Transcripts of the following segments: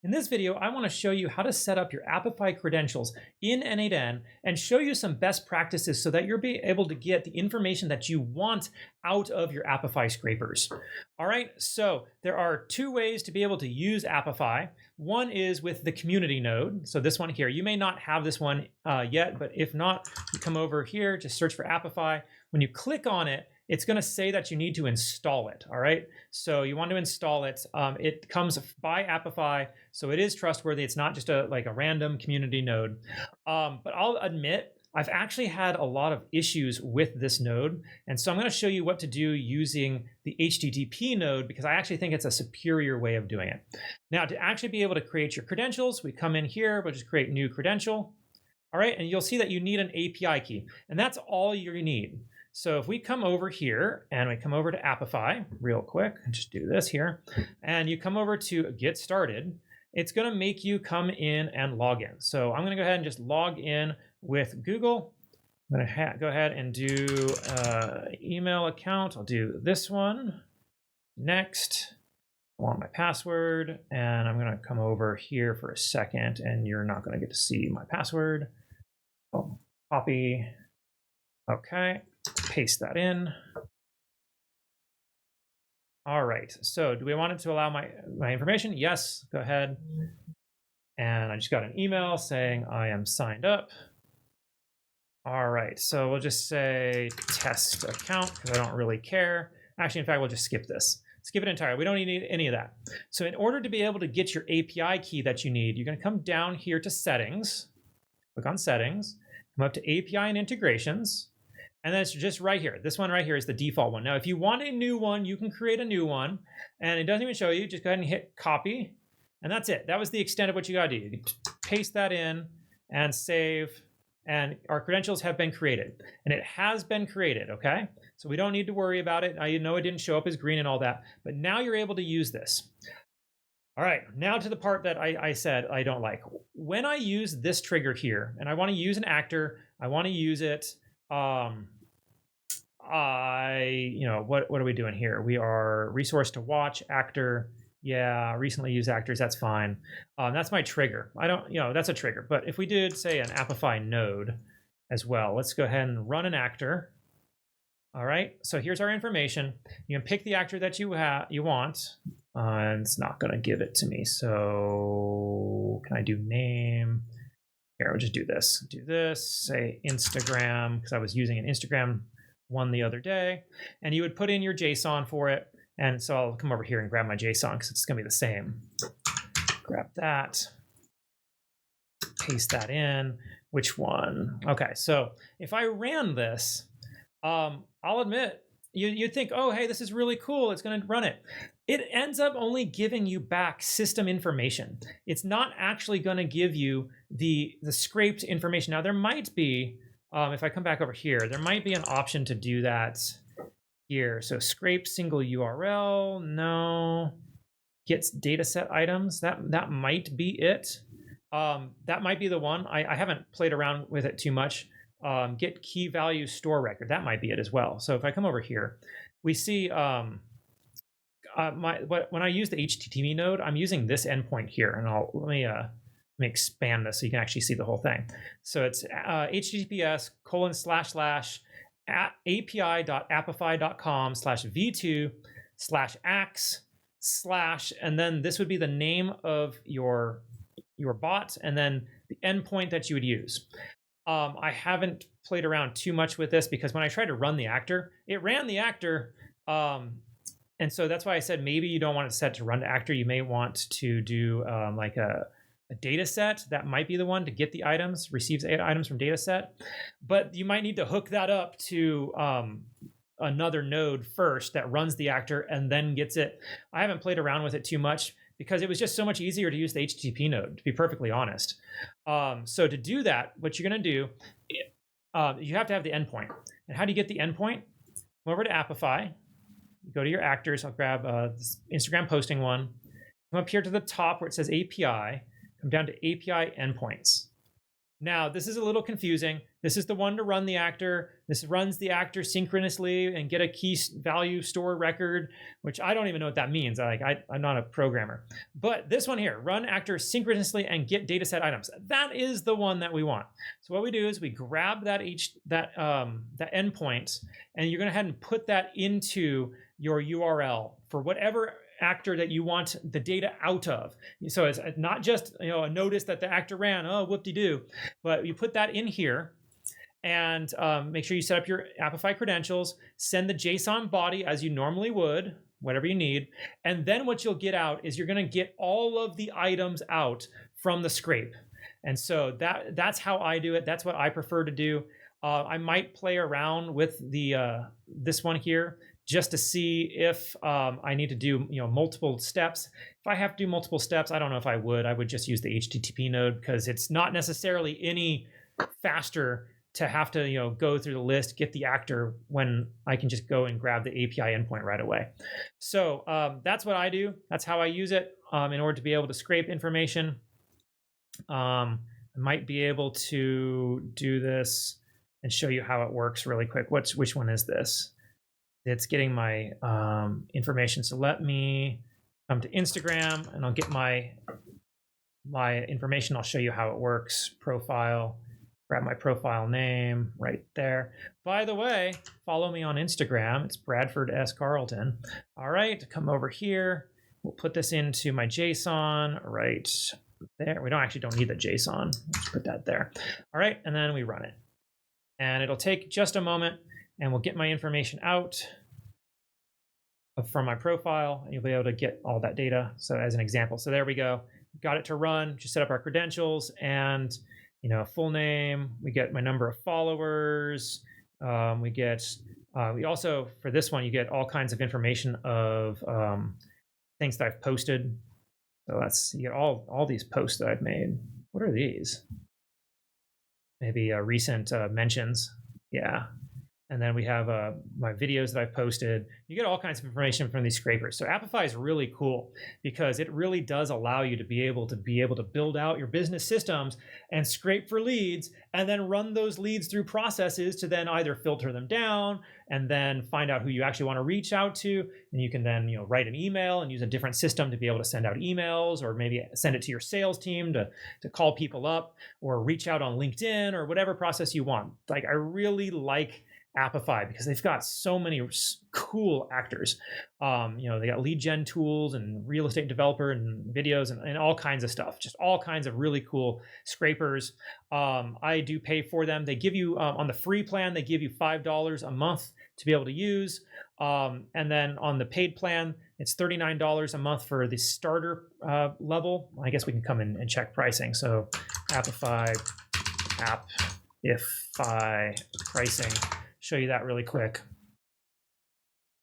In this video, I want to show you how to set up your Apify credentials in n8n and show you some best practices so that you'll be able to get the information that you want out of your Apify scrapers. All right, so there are two ways to be able to use Apify. One is with the community node. So this one here, you may not have this one yet, but if not, you come over here, just search for Apify. When you click on it, it's going to say that you need to install it. All right, so you want to install it. It comes by Apify, so it is trustworthy. It's not just a random community node. But I'll admit, I've actually had a lot of issues with this node, and so I'm going to show you what to do using the HTTP node because I actually think it's a superior way of doing it. Now, to actually be able to create your credentials, we come in here, we'll just create new credential. All right, and you'll see that you need an API key, and that's all you need. So if we come over here and we come over to Apify real quick, just do this here, and you come over to get started, it's going to make you come in and log in. So I'm going to go ahead and just log in with Google. I'm going to go ahead and do email account. I'll do this one. Next, I want my password, and I'm going to come over here for a second, and you're not going to get to see my password. Oh, copy. Okay. Paste that in. All right, so do we want it to allow my information? Yes, go ahead. And I just got an email saying I am signed up. All right, so we'll just say test account because I don't really care. Actually, in fact, we'll just skip this. Skip it entirely. We don't need any of that. So in order to be able to get your API key that you need, you're going to come down here to settings, click on settings, come up to API and integrations. And then it's just right here. This one right here is the default one. Now, if you want a new one, you can create a new one. And it doesn't even show you. Just go ahead and hit copy. And that's it. That was the extent of what you got to do. You can paste that in and save. And our credentials have been created. And it has been created, okay? So we don't need to worry about it. I know it didn't show up as green and all that. But now you're able to use this. All right, now to the part that I said I don't like. When I use this trigger here, and I want to use an actor, I want to use it. What are we doing here? We are resource to watch, actor. Yeah, recently used actors, that's fine. That's my trigger. That's a trigger. But if we did, say, an Apify node as well, let's go ahead and run an actor. All right, so here's our information. You can pick the actor that you want. And it's not going to give it to me. So can I do name? Here, I'll just do this. Do this, say Instagram, because I was using an Instagram one the other day. And you would put in your JSON for it. And so I'll come over here and grab my JSON because it's going to be the same. Grab that. Paste that in. Which one? Okay, so if I ran this, I'll admit, you'd think, oh, hey, this is really cool. It's going to run it. It ends up only giving you back system information. It's not actually going to give you the scraped information. Now, there might be, if I come back over here, there might be an option to do that here. So scrape single URL, no. Gets dataset items, that might be it. That might be the one. I haven't played around with it too much. Get key value store record, that might be it as well. So if I come over here, we see when I use the HTTP node, I'm using this endpoint here, and let me expand this so you can actually see the whole thing. So it's https://api.apify.com/v2/ax/ and then this would be the name of your bot and then the endpoint that you would use. I haven't played around too much with this because when I tried to run the actor, it ran the actor. And so that's why I said maybe you don't want it set to run to actor. You may want to do like a data set. That might be the one to get the items, receives items from data set. But you might need to hook that up to another node first that runs the actor and then gets it. I haven't played around with it too much because it was just so much easier to use the HTTP node, to be perfectly honest. So to do that, what you're going to do, you have to have the endpoint. And how do you get the endpoint? Come over to Apify. Go to your actors. I'll grab this Instagram posting one. Come up here to the top where it says API. Come down to API endpoints. Now, this is a little confusing. This is the one to run the actor. This runs the actor synchronously and get a key value store record, which I don't even know what that means. I'm not a programmer. But this one here, run actor synchronously and get dataset items. That is the one that we want. So what we do is we grab that endpoint, and you're going to go ahead and put that into your URL for whatever actor that you want the data out of. So it's not just a notice that the actor ran, oh whoop-de-doo, but you put that in here and make sure you set up your Apify credentials, send the JSON body as you normally would, whatever you need, and then what you'll get out is you're going to get all of the items out from the scrape. And so that's how I do it. That's what I prefer to do. I might play around with the this one here just to see if I need to do multiple steps. If I have to do multiple steps, I don't know if I would. I would just use the HTTP node because it's not necessarily any faster to have to go through the list, get the actor when I can just go and grab the API endpoint right away. So that's what I do. That's how I use it in order to be able to scrape information. I might be able to do this and show you how it works really quick. Which one is this? It's getting my information. So let me come to Instagram and I'll get my information. I'll show you how it works. Profile, grab my profile name right there. By the way, follow me on Instagram. It's Bradford S. Carlton. All right, come over here. We'll put this into my JSON right there. We don't need the JSON. Let's put that there. All right, and then we run it. And it'll take just a moment. And we'll get my information out from my profile, and you'll be able to get all that data. So as an example, so there we go. Got it to run, just set up our credentials and, full name. We get my number of followers. We also, for this one, you get all kinds of information of things that I've posted. So you get all these posts that I've made. What are these? Maybe recent mentions. Yeah. And then we have my videos that I've posted. You get all kinds of information from these scrapers. So Apify is really cool because it really does allow you to be able to build out your business systems and scrape for leads and then run those leads through processes to then either filter them down and then find out who you actually want to reach out to. And you can then write an email and use a different system to be able to send out emails, or maybe send it to your sales team to call people up, or reach out on LinkedIn, or whatever process you want. I really like Apify because they've got so many cool actors. They got lead gen tools and real estate developer and videos and all kinds of stuff, just all kinds of really cool scrapers. I do pay for them. They give you on the free plan, they give you $5 a month to be able to use. And then on the paid plan, it's $39 a month for the starter level. I guess we can come in and check pricing. So Apify pricing. Show you that really quick.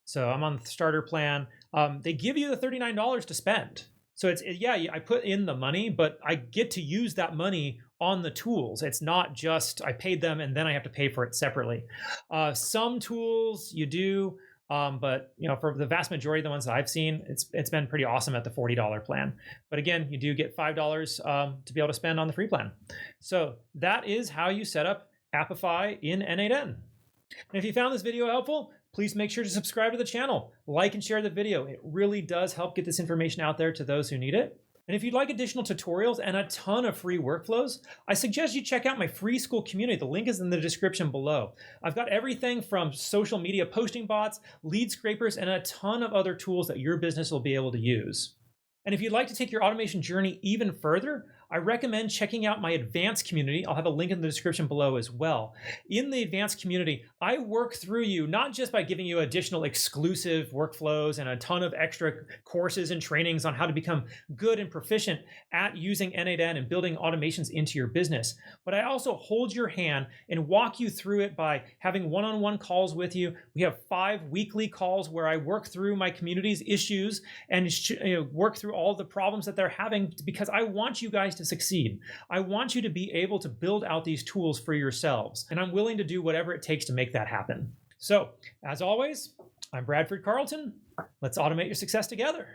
So I'm on the starter plan. They give you the $39 to spend. So I put in the money, but I get to use that money on the tools. It's not just I paid them and then I have to pay for it separately. Some tools you do, but for the vast majority of the ones that I've seen, it's been pretty awesome at the $40 plan. But again, you do get $5 to be able to spend on the free plan. So that is how you set up Apify in n8n. And if you found this video helpful, please make sure to subscribe to the channel, like and share the video. It really does help get this information out there to those who need it. And if you'd like additional tutorials and a ton of free workflows, I suggest you check out my free school community. The link is in the description below. I've got everything from social media posting bots, lead scrapers, and a ton of other tools that your business will be able to use. And if you'd like to take your automation journey even further, I recommend checking out my Advanced community. I'll have a link in the description below as well. In the Advanced community, I work through you not just by giving you additional exclusive workflows and a ton of extra courses and trainings on how to become good and proficient at using n8n and building automations into your business, but I also hold your hand and walk you through it by having one-on-one calls with you. We have 5 weekly calls where I work through my community's issues and work through all the problems that they're having, because I want you guys to succeed. I want you to be able to build out these tools for yourselves, and I'm willing to do whatever it takes to make that happen. So, as always, I'm Bradford Carlton. Let's automate your success together.